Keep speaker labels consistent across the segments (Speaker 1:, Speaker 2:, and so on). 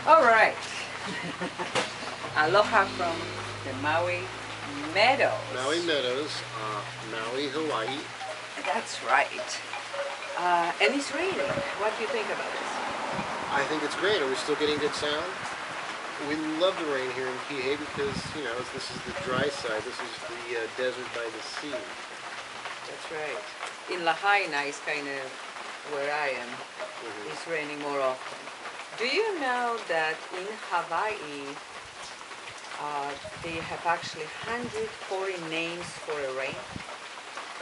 Speaker 1: All right. Aloha from the Maui Meadows.
Speaker 2: Maui Meadows, Maui, Hawaii.
Speaker 1: That's right. And it's raining. What do you think about this?
Speaker 2: I think it's great. Are we still getting good sound? We love the rain here in Kihei because, you know, this is the dry side. This is the desert by the sea.
Speaker 1: That's right. In Lahaina is kind of where I am. It's raining more often. Do you know that in Hawaii they have actually 140 names for a rain?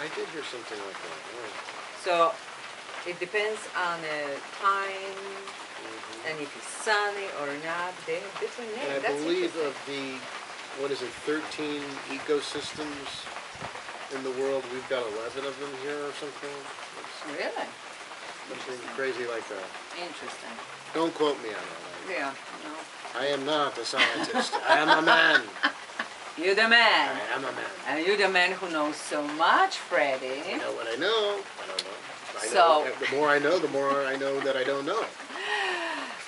Speaker 2: I did hear something like that. Yeah.
Speaker 1: So it depends on the time and if it's sunny or not. They have different names.
Speaker 2: And I
Speaker 1: That's
Speaker 2: believe
Speaker 1: interesting.
Speaker 2: of the, what is it, 13 ecosystems in the world, we've got 11 of them here or something.
Speaker 1: Really?
Speaker 2: Something crazy like that.
Speaker 1: Interesting.
Speaker 2: Don't quote me on that.
Speaker 1: Yeah, no.
Speaker 2: I am not a scientist. I am a man.
Speaker 1: You're the man.
Speaker 2: I am a man.
Speaker 1: And you're the man who knows so much, Freddie.
Speaker 2: I know what I know. I don't know. The more I know, the more I know that I don't know.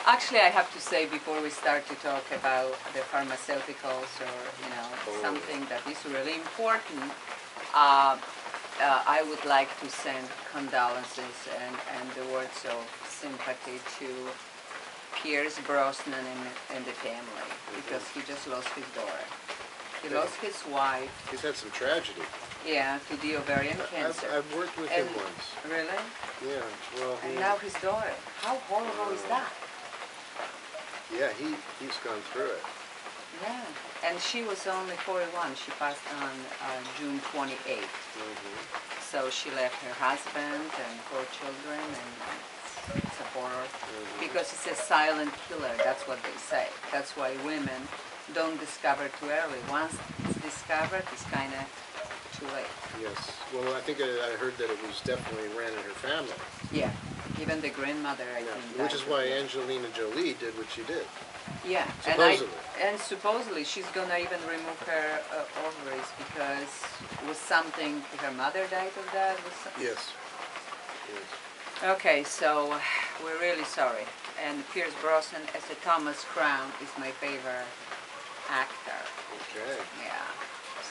Speaker 1: Actually, I have to say before we start to talk about the pharmaceuticals or something that is really important, I would like to send condolences and the words of sympathy to Pierce Brosnan and the family because he just lost his daughter. He lost his wife.
Speaker 2: He's had some tragedy.
Speaker 1: Yeah, to the ovarian cancer.
Speaker 2: I've worked with him once.
Speaker 1: Really?
Speaker 2: Yeah. Well.
Speaker 1: And now his daughter. How horrible is that?
Speaker 2: Yeah, he's gone through it.
Speaker 1: Yeah, and she was only 41. She passed on June 28th. So she left her husband and 4 children, and it's a horror. Because it's a silent killer, that's what they say. That's why women don't discover too early. Once it's discovered, it's kind of too late.
Speaker 2: Yes. Well, I think I heard that it was definitely ran in her family.
Speaker 1: Yeah, even the grandmother, I think.
Speaker 2: Which is why Angelina Jolie did what she did.
Speaker 1: Yeah,
Speaker 2: supposedly.
Speaker 1: And supposedly she's gonna even remove her ovaries because it was something her mother died of that.
Speaker 2: Yes.
Speaker 1: Okay, so we're really sorry. And Pierce Brosnan as a Thomas Crown is my favorite actor.
Speaker 2: Okay.
Speaker 1: Yeah.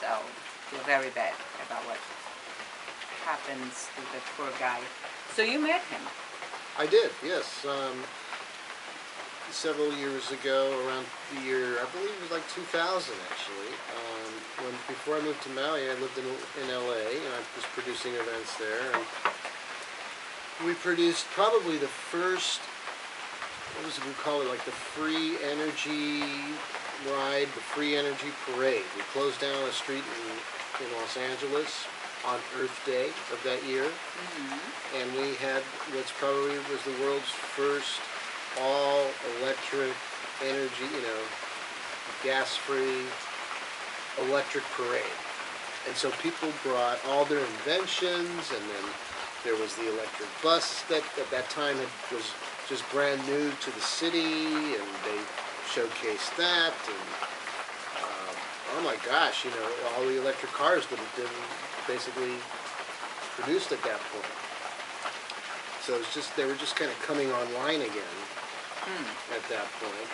Speaker 1: So feel very bad about what happens to the poor guy. So you met him?
Speaker 2: I did. Yes. Several years ago, around the year, I believe it was like 2000 actually. Before I moved to Maui, I lived in LA and I was producing events there. And we produced probably the first, what was it we call it, like the free energy ride, the free energy parade. We closed down a street in Los Angeles on Earth Day of that year. And we had what's probably was the world's first all electric energy, gas-free electric parade. And so people brought all their inventions, and then there was the electric bus that at that time was just brand new to the city, and they showcased that. And oh my gosh, all the electric cars that had been basically produced at that point. So it was just they were just kind of coming online again. At that point.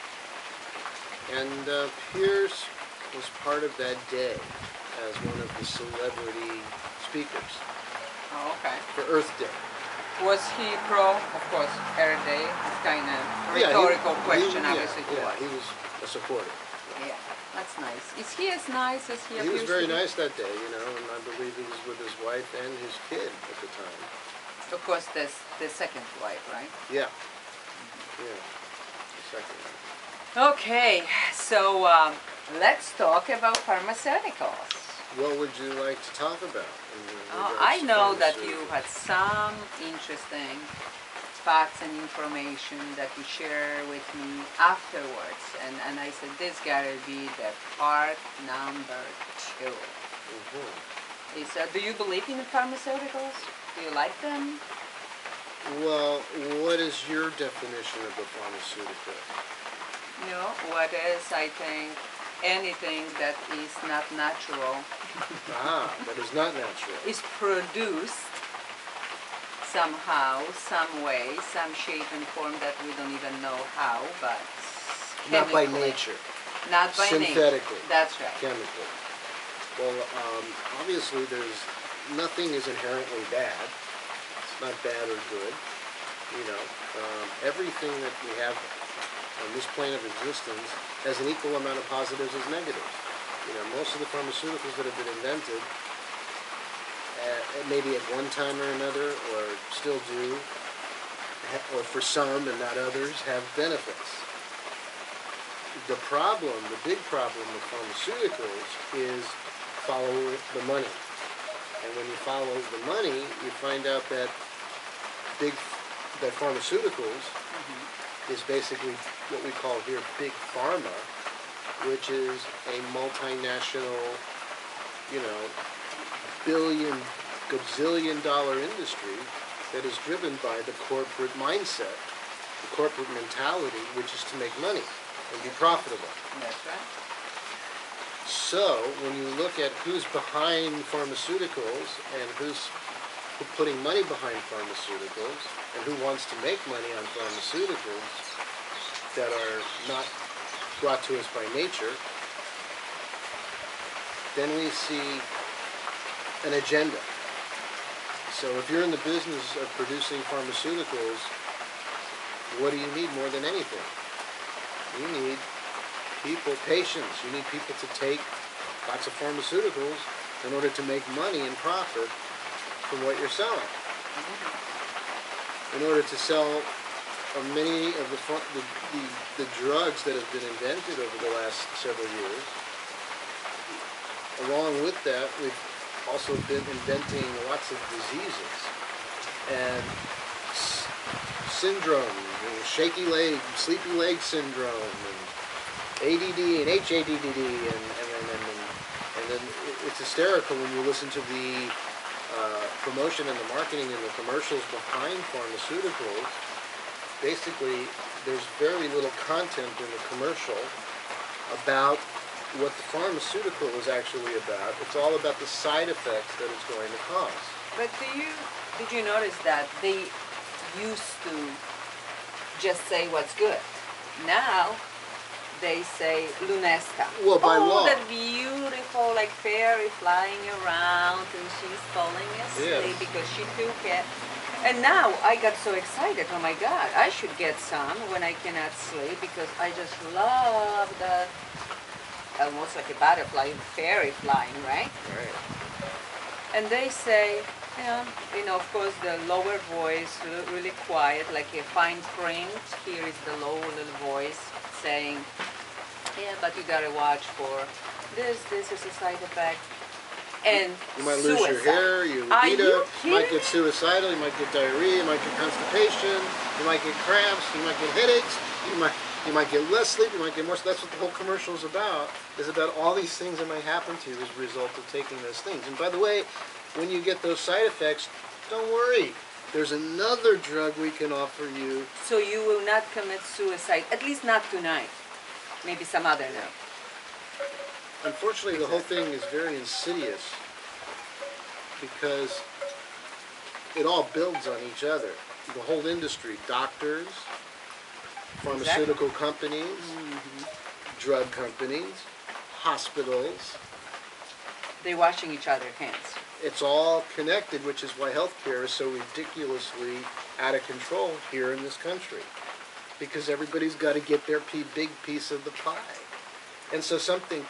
Speaker 2: And Pierce was part of that day as one of the celebrity speakers.
Speaker 1: Oh, okay.
Speaker 2: For Earth Day.
Speaker 1: Was he pro, of course, Earth Day? It's kind of rhetorical question, obviously.
Speaker 2: Yeah, he was a supporter.
Speaker 1: Yeah, that's nice. Is he as nice as he appears to be?
Speaker 2: He was very nice that day, and I believe he was with his wife and his kid at the time.
Speaker 1: Of course, there's the second wife, right?
Speaker 2: Yeah. Yeah. Second.
Speaker 1: Okay, so let's talk about pharmaceuticals.
Speaker 2: What would you like to talk about?
Speaker 1: I know that you had some interesting facts and information that you share with me afterwards, and I said this gotta be the part number 2. Do you believe in the pharmaceuticals? Do you like them?
Speaker 2: Well, what is your definition of a pharmaceutical?
Speaker 1: What is, I think, anything that is not natural.
Speaker 2: That is not natural.
Speaker 1: Is produced somehow, some way, some shape and form that we don't even know how, but
Speaker 2: Not by
Speaker 1: chemically.
Speaker 2: nature.
Speaker 1: Not by
Speaker 2: Synthetically.
Speaker 1: nature. That's right.
Speaker 2: Chemically. Well, obviously nothing is inherently bad. It's not bad or good. Everything that we have on this plane of existence has an equal amount of positives as negatives. Most of the pharmaceuticals that have been invented, maybe at one time or another, or still do, or for some and not others, have benefits. The big problem with pharmaceuticals is follow the money. And when you follow the money, you find out that pharmaceuticals is basically what we call here big pharma, which is a multinational, gazillion-dollar industry that is driven by the corporate mindset, the corporate mentality, which is to make money and be profitable.
Speaker 1: That's right.
Speaker 2: So when you look at who's behind pharmaceuticals and who's putting money behind pharmaceuticals and who wants to make money on pharmaceuticals that are not brought to us by nature, then we see an agenda. So if you're in the business of producing pharmaceuticals, what do you need more than anything? You need patients. You need people to take lots of pharmaceuticals in order to make money and profit from what you're selling. In order to sell many of the drugs that have been invented over the last several years, along with that, we've also been inventing lots of diseases and syndromes, shaky leg, sleepy leg syndrome, and ADD and HADD, and then it's hysterical when you listen to the promotion and the marketing and the commercials behind pharmaceuticals. Basically, there's very little content in the commercial about what the pharmaceutical is actually about. It's all about the side effects that it's going to cause.
Speaker 1: But did you notice that they used to just say what's good? Now they say Lunesta.
Speaker 2: Well, by law.
Speaker 1: That beautiful, like fairy flying around, and she's falling asleep because she took it. And now I got so excited. Oh my God, I should get some when I cannot sleep because I just love that, almost like a butterfly, fairy flying, right?
Speaker 2: Right.
Speaker 1: And they say, of course, the lower voice, really quiet, like a fine print. Here is the low little voice saying, yeah, but you gotta watch for this is a side effect. And
Speaker 2: you might
Speaker 1: suicide.
Speaker 2: lose your hair, your libido, you might get suicidal, you might get diarrhea, you might get constipation, you might get cramps, you might get headaches, you might get less sleep, you might get more. So that's what the whole commercial is about all these things that might happen to you as a result of taking those things. And by the way, when you get those side effects, don't worry. There's another drug we can offer you.
Speaker 1: So you will not commit suicide, at least not tonight. Maybe some other night.
Speaker 2: Unfortunately, the whole thing is very insidious because it all builds on each other. The whole industry, doctors, pharmaceutical companies, drug companies, hospitals.
Speaker 1: They're washing each other's hands.
Speaker 2: It's all connected, which is why healthcare is so ridiculously out of control here in this country. Because everybody's got to get their big piece of the pie. And so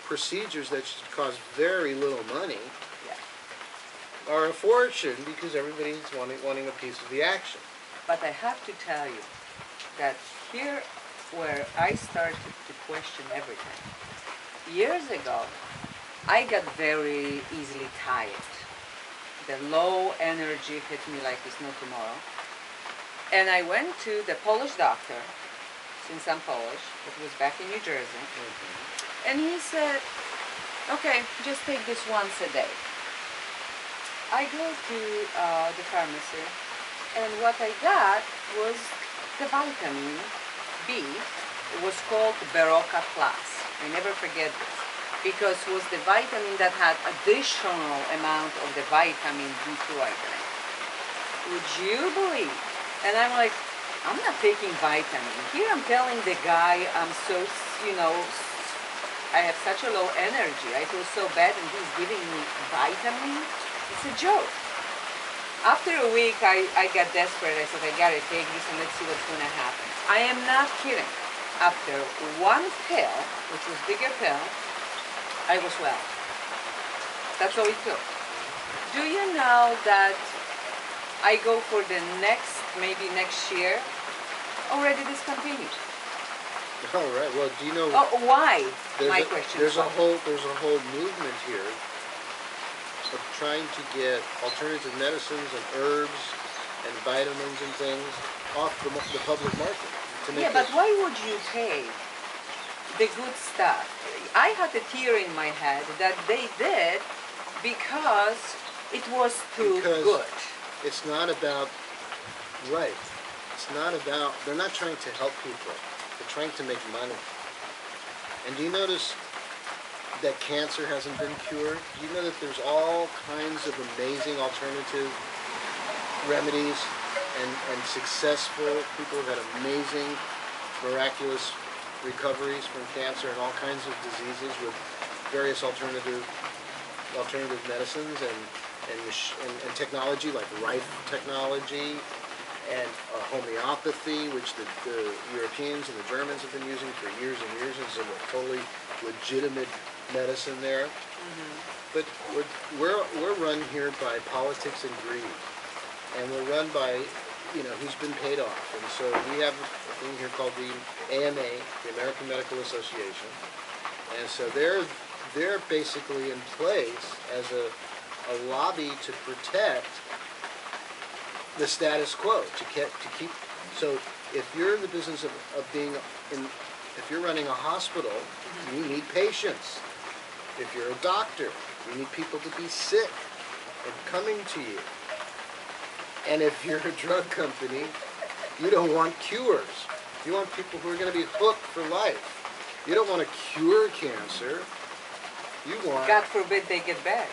Speaker 2: procedures that should cost very little money are a fortune because everybody's wanting a piece of the action.
Speaker 1: But I have to tell you that here where I started to question everything. Years ago, I got very easily tired. The low energy hit me like it's no tomorrow. And I went to the Polish doctor, since I'm Polish, it was back in New Jersey, and he said, okay, just take this once a day. I go to the pharmacy, and what I got was the vitamin B. It was called Berocca Plus. I never forget this, because it was the vitamin that had additional amount of the vitamin B2, I think. would you believe? And I'm like, I'm not taking vitamin. Here I'm telling the guy I'm so, I have such a low energy. I feel so bad and he's giving me vitamin. It's a joke. After a week, I got desperate. I said, I gotta take this and let's see what's gonna happen. I am not kidding. After one pill, which was bigger pill, I was well. That's all it took. Do you know that I go for the maybe next year, already discontinued?
Speaker 2: All right. Well, do you know?
Speaker 1: Oh, why?
Speaker 2: Question. There's a whole movement here of trying to get alternative medicines and herbs and vitamins and things off the public market.
Speaker 1: Yeah, but why would you take the good stuff? I had a theory in my head that they did because it was too good.
Speaker 2: It's not about, right. It's not about, they're not trying to help people. They're trying to make money. And do you notice that cancer hasn't been cured? Do you know that there's all kinds of amazing alternative remedies and successful people who've had amazing, miraculous recoveries from cancer and all kinds of diseases with various alternative medicines and technology like rife technology and homeopathy, which the Europeans and the Germans have been using for years and years. It's a totally legitimate medicine there. Mm-hmm. But we're run here by politics and greed, and we're run by who's been paid off. And so we have a thing here called the AMA, the American Medical Association, and so they're basically in place as a lobby to protect the status quo, to keep. So if you're in the business of if you're running a hospital, mm-hmm. you need patients. If you're a doctor, you need people to be sick and coming to you. And if you're a drug company, you don't want cures. You want people who are going to be hooked for life. You don't want to cure cancer. You want...
Speaker 1: God forbid they get back.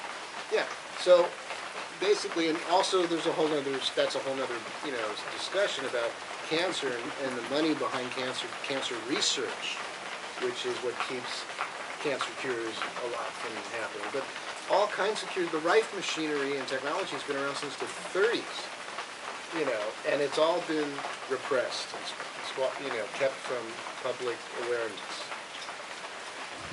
Speaker 2: Yeah. So basically, and also there's a whole other, that's a whole other, discussion about cancer and the money behind cancer research, which is what keeps cancer cures a lot from happening. But all kinds of cures, the Rife machinery and technology has been around since the 30s, and it's all been repressed, kept from public awareness.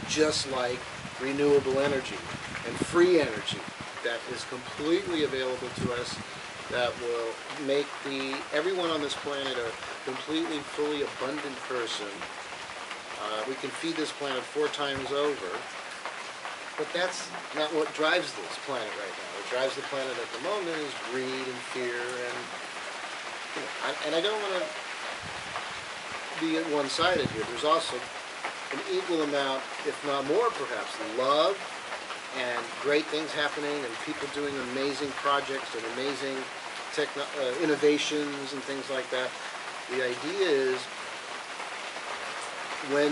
Speaker 2: Just like renewable energy and free energy that is completely available to us, that will make everyone on this planet a completely, fully abundant person. We can feed this planet 4 times over, but that's not what drives this planet right now. What drives the planet at the moment is greed and fear, and I don't want to be one-sided here. There's also an equal amount, if not more perhaps, love and great things happening and people doing amazing projects and amazing innovations and things like that. The idea is when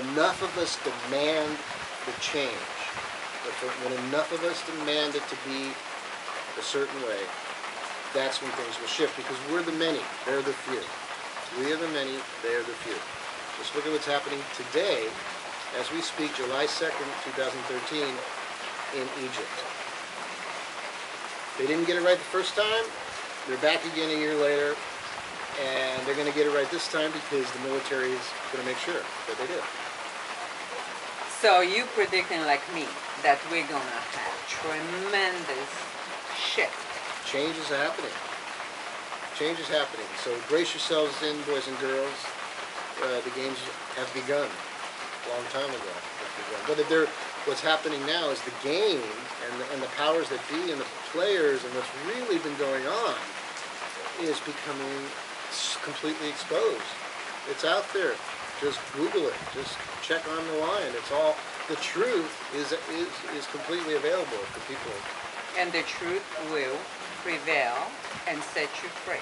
Speaker 2: enough of us demand the change, when enough of us demand it to be a certain way, that's when things will shift, because we're the many, they're the few. We are the many, they are the few. Just look at what's happening today as we speak, July 2nd, 2013, in Egypt. They didn't get it right the first time, they're back again a year later, and they're going to get it right this time because the military is going to make sure that they do.
Speaker 1: So you predicting like me that we're going to have tremendous shift.
Speaker 2: Change is happening. Change is happening. So brace yourselves in, boys and girls. The games have begun a long time ago. But what's happening now is the game and the powers that be and the players and what's really been going on is becoming completely exposed. It's out there. Just Google it. Just check on the line. It's all, the truth is completely available to people.
Speaker 1: And the truth will prevail and set you free.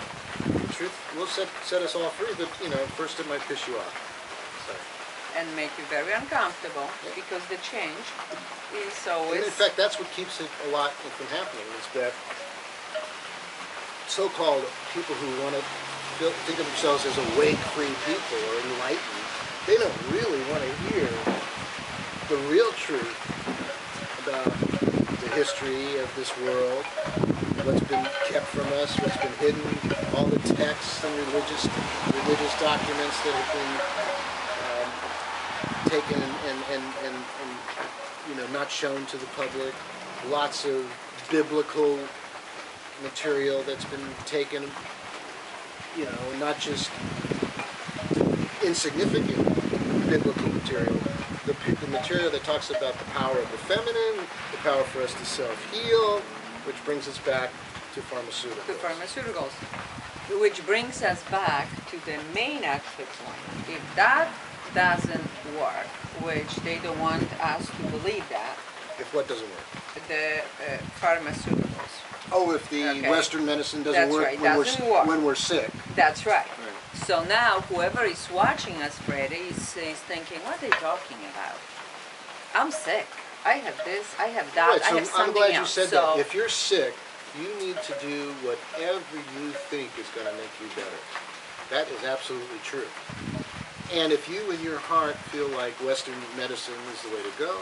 Speaker 2: The truth will set us all free, but first it might piss you off. So.
Speaker 1: And make you very uncomfortable, because the change is always...
Speaker 2: And in fact, that's what keeps it a lot from happening, is that so-called people who want to think of themselves as awake, free people or enlightened, they don't really want to hear the real truth about the history of this world, what's been kept from us, what's been hidden, all the texts and religious documents that have been taken and not shown to the public. Lots of biblical material that's been taken, not just insignificant biblical material. The material that talks about the power of the feminine, the power for us to self-heal, which brings us back to pharmaceuticals.
Speaker 1: To pharmaceuticals, which brings us back to the main active point. If that doesn't work, which they don't want us to believe that.
Speaker 2: If what doesn't work?
Speaker 1: The pharmaceuticals.
Speaker 2: Oh, if the Western medicine doesn't work,
Speaker 1: right.
Speaker 2: when we're sick.
Speaker 1: That's right. So now whoever is watching us, Freddy, is thinking, what are they talking about? I'm sick. I have this, I have that,
Speaker 2: right, so
Speaker 1: I have something else.
Speaker 2: I'm glad you said that. If you're sick, you need to do whatever you think is going to make you better. That is absolutely true. And if you in your heart feel like Western medicine is the way to go,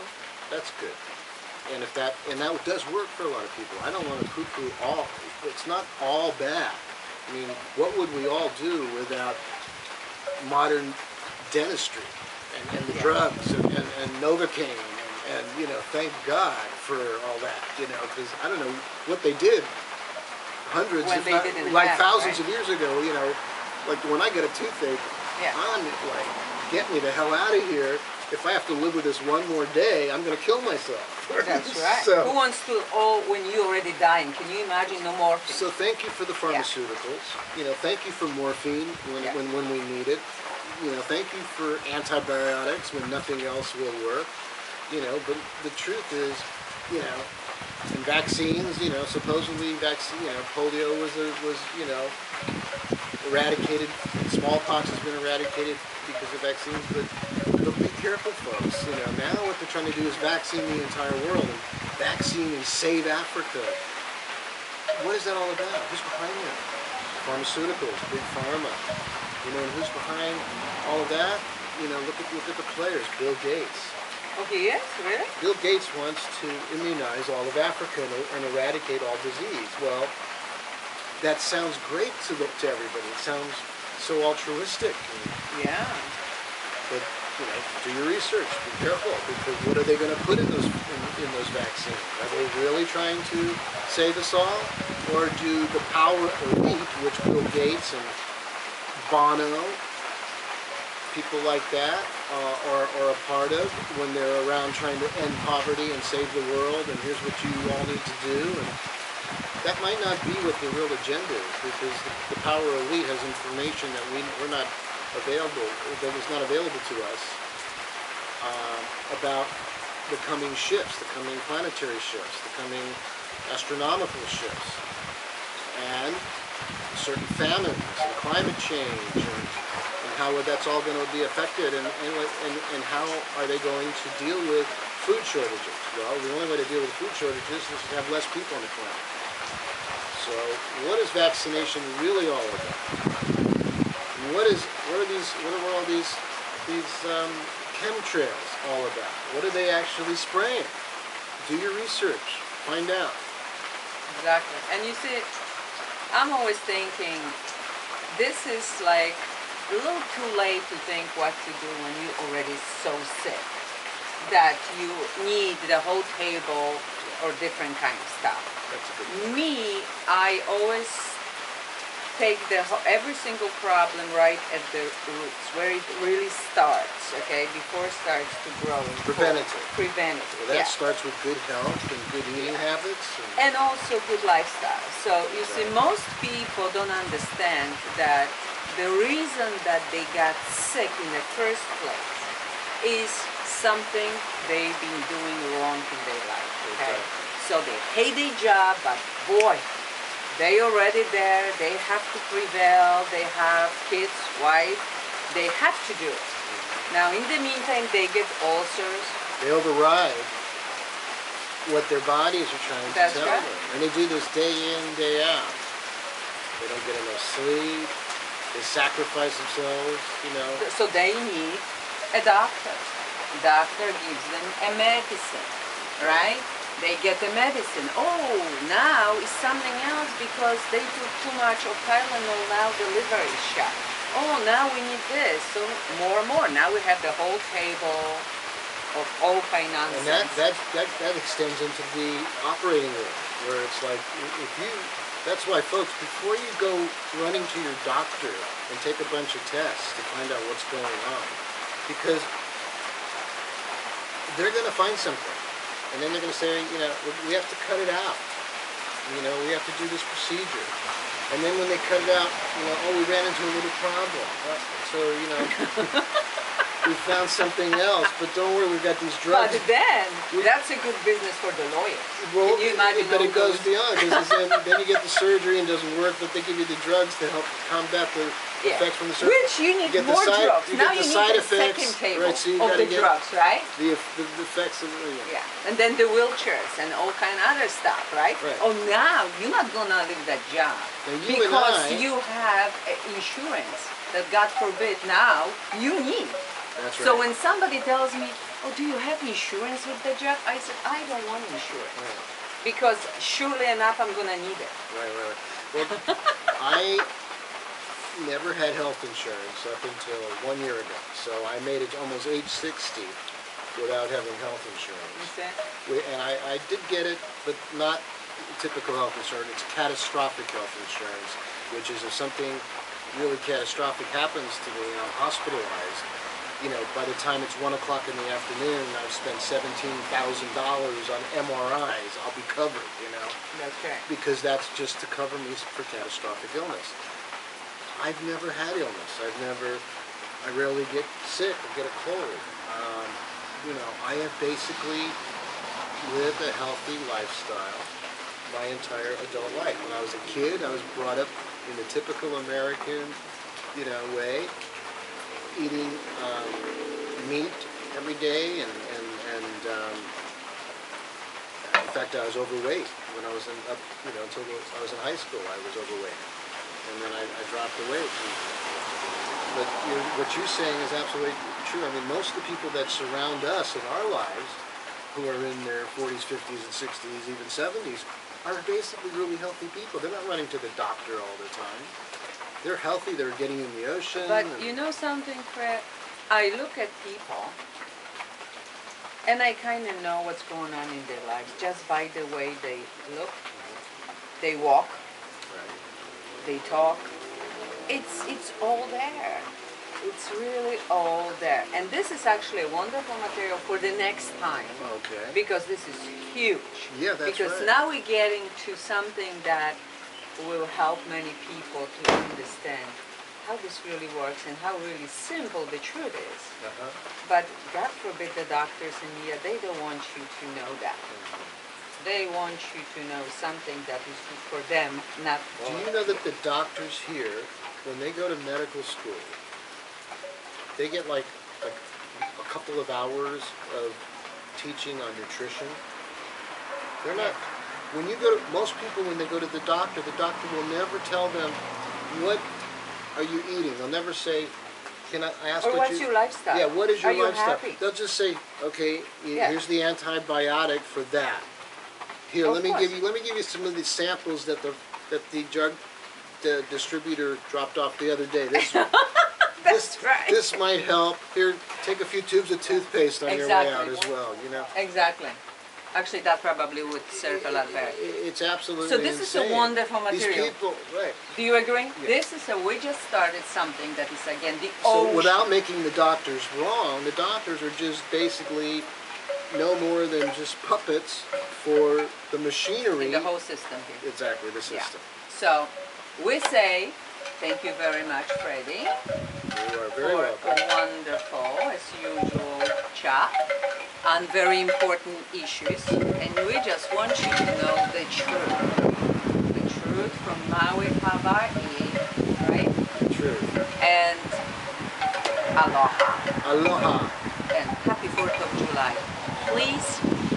Speaker 2: that's good. And that does work for a lot of people. I don't want to poo-poo all. It's not all bad. I mean, what would we all do without modern dentistry and the drugs and Novocaine and thank God for all that, because I don't know what they did hundreds, if not like thousands of years ago, like when I get a toothache, I'm like, get me the hell out of here. If I have to live with this one more day, I'm going to kill myself.
Speaker 1: That's right.
Speaker 2: So,
Speaker 1: who wants to, when you're already dying? Can you imagine no morphine?
Speaker 2: So thank you for the pharmaceuticals. Thank you for morphine when we need it. Thank you for antibiotics when nothing else will work. But the truth is, and vaccines, supposedly polio was eradicated. Smallpox has been eradicated because of vaccines, but be careful, folks. Now what they're trying to do is vaccine the entire world and vaccine and save Africa. What is that all about? Who's behind that? Pharmaceuticals, big pharma. And who's behind all of that? Look at the players. Bill Gates.
Speaker 1: Okay, yes, really?
Speaker 2: Bill Gates wants to immunize all of Africa and eradicate all disease. Well, that sounds great to everybody. It sounds so altruistic.
Speaker 1: Yeah.
Speaker 2: But do your research. Be careful, because what are they going to put in those vaccines? Are they really trying to save us all, or do the power elite, which Bill Gates and Bono, people like that, are a part of when they're around trying to end poverty and save the world? And here's what you all need to do. And that might not be what the real agenda is, because the power elite has information that we're not available, that was not available to us, about the coming shifts, the coming planetary shifts, the coming astronomical shifts, and certain famines and climate change, and how that's all going to be affected, and how are they going to deal with food shortages? Well, the only way to deal with food shortages is to have less people on the planet. So, what is vaccination really all about? What are all these chemtrails all about? What are they actually spraying? Do your research. Find out.
Speaker 1: Exactly. And you see, I'm always thinking, this is like a little too late to think what to do when you're already so sick that you need the whole table or different kind of stuff.
Speaker 2: That's a good point.
Speaker 1: Me, I always take every single problem right at the roots, where it really starts, okay, before it starts to grow.
Speaker 2: Preventative.
Speaker 1: Preventative,
Speaker 2: Well, that starts with good health and good eating habits.
Speaker 1: And also good lifestyle. So you see, most people don't understand that the reason that they got sick in the first place is something they've been doing wrong in their life, okay? So they hate their job, but boy, they already there, they have to prevail, they have kids, wife, they have to do it. Now, in the meantime, they get ulcers.
Speaker 2: They override what their bodies are trying to tell them. And they do this day in, day out. They don't get enough sleep. They sacrifice themselves, you know.
Speaker 1: So they need a doctor. Doctor gives them a medicine, right? They get the medicine. Oh, now it's something else because they took too much of Tylenol, now the liver is shot. Oh, now we need this. So more and more. Now we have the whole table of all kind of nonsense.
Speaker 2: And that extends into the operating room, where it's like, if you, that's why folks, before you go running to your doctor and take a bunch of tests to find out what's going on, because they're going to find something. And then they're going to say, you know, we have to cut it out. You know, we have to do this procedure. And then when they cut it out, you know, oh, we ran into a little problem. So, you know, we found something else. But don't worry, we've got these drugs.
Speaker 1: But then, that's a good business for the lawyers.
Speaker 2: Well,
Speaker 1: can you imagine?
Speaker 2: But it goes beyond, because then you get the surgery and it doesn't work, but they give you the drugs to help combat the effects from the surgery.
Speaker 1: Which you need more drugs. Now you need the second table
Speaker 2: right, so
Speaker 1: of the drugs, right?
Speaker 2: The effects of
Speaker 1: yeah. And then the wheelchairs and all kind of other stuff, right? Oh, now you're not gonna leave that job because you have insurance that, God forbid, now you need.
Speaker 2: That's right.
Speaker 1: So when somebody tells me, "Oh, do you have insurance with the job?" I said, "I don't want insurance because surely enough I'm gonna need it."
Speaker 2: Right. Well, I never had health insurance up until 1 year ago. So I made it almost age 60 without having health insurance. And I did get it, but not typical health insurance. It's catastrophic health insurance, which is if something really catastrophic happens to me and I'm hospitalized, you know, by the time it's 1 o'clock in the afternoon and I've spent $17,000 on MRIs, I'll be covered, you know.
Speaker 1: That's right.
Speaker 2: Because that's just to cover me for catastrophic illness. I've never had illness. I rarely get sick or get a cold. You know, I have basically lived a healthy lifestyle my entire adult life. When I was a kid, I was brought up in the typical American, you know, way, eating meat every day, and in fact, I was overweight when I was until I was in high school. I was overweight, and then I dropped the weight. But what you're saying is absolutely true. I mean, most of the people that surround us in our lives, who are in their 40s, 50s, and 60s, even 70s, are basically really healthy people. They're not running to the doctor all the time. They're healthy. They're getting in the ocean.
Speaker 1: But you know something, Fred? I look at people, and I kind of know what's going on in their lives just by the way they look, they walk, they talk. It's all there. It's really all there. And this is actually a wonderful material for the next time.
Speaker 2: Okay.
Speaker 1: Because this is huge.
Speaker 2: Yeah, that's
Speaker 1: because
Speaker 2: right.
Speaker 1: now we're getting to something that will help many people to understand how this really works and how really simple the truth is. But God forbid the doctors in India, they don't want you to know that. They want you to know something that is good for them, not for
Speaker 2: Do you know that the doctors here, when they go to medical school, they get like a couple of hours of teaching on nutrition? They're not. When you go to, most people, when they go to the doctor will never tell them, what are you eating? They'll never say, can I ask
Speaker 1: or
Speaker 2: what
Speaker 1: what's your lifestyle?
Speaker 2: Yeah, what is your
Speaker 1: are
Speaker 2: lifestyle?
Speaker 1: You happy?
Speaker 2: They'll just say, okay, here's the antibiotic for that. Here, let me give you some of the samples that the drug distributor dropped off the other day.
Speaker 1: That's right.
Speaker 2: This might help. Here, take a few tubes of toothpaste on your way out as well, you know.
Speaker 1: Exactly. Actually, that probably would serve a lot better.
Speaker 2: It's absolutely
Speaker 1: So this
Speaker 2: insane.
Speaker 1: is a wonderful material.
Speaker 2: These people, right.
Speaker 1: Do you agree?
Speaker 2: Yeah.
Speaker 1: This is we just started something that is, again, the
Speaker 2: So
Speaker 1: ocean.
Speaker 2: without making the doctors wrong, the doctors are just basically no more than just puppets for the machinery.
Speaker 1: In the whole system here.
Speaker 2: Exactly, the system.
Speaker 1: Yeah. So we say thank you very much, Freddie.
Speaker 2: You are very welcome.
Speaker 1: A wonderful, as usual, chat on very important issues. And we just want you to know the truth. The truth from Maui, Hawaii, right?
Speaker 2: The truth.
Speaker 1: And aloha.
Speaker 2: Aloha.
Speaker 1: And happy 4th of July. Please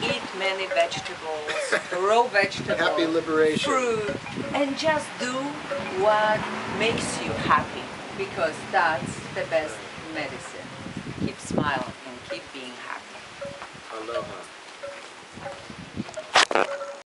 Speaker 1: eat many vegetables, raw vegetables,
Speaker 2: Happy liberation.
Speaker 1: fruit, and just do what makes you happy, because that's the best medicine. Keep smiling and keep being happy.
Speaker 2: Aloha.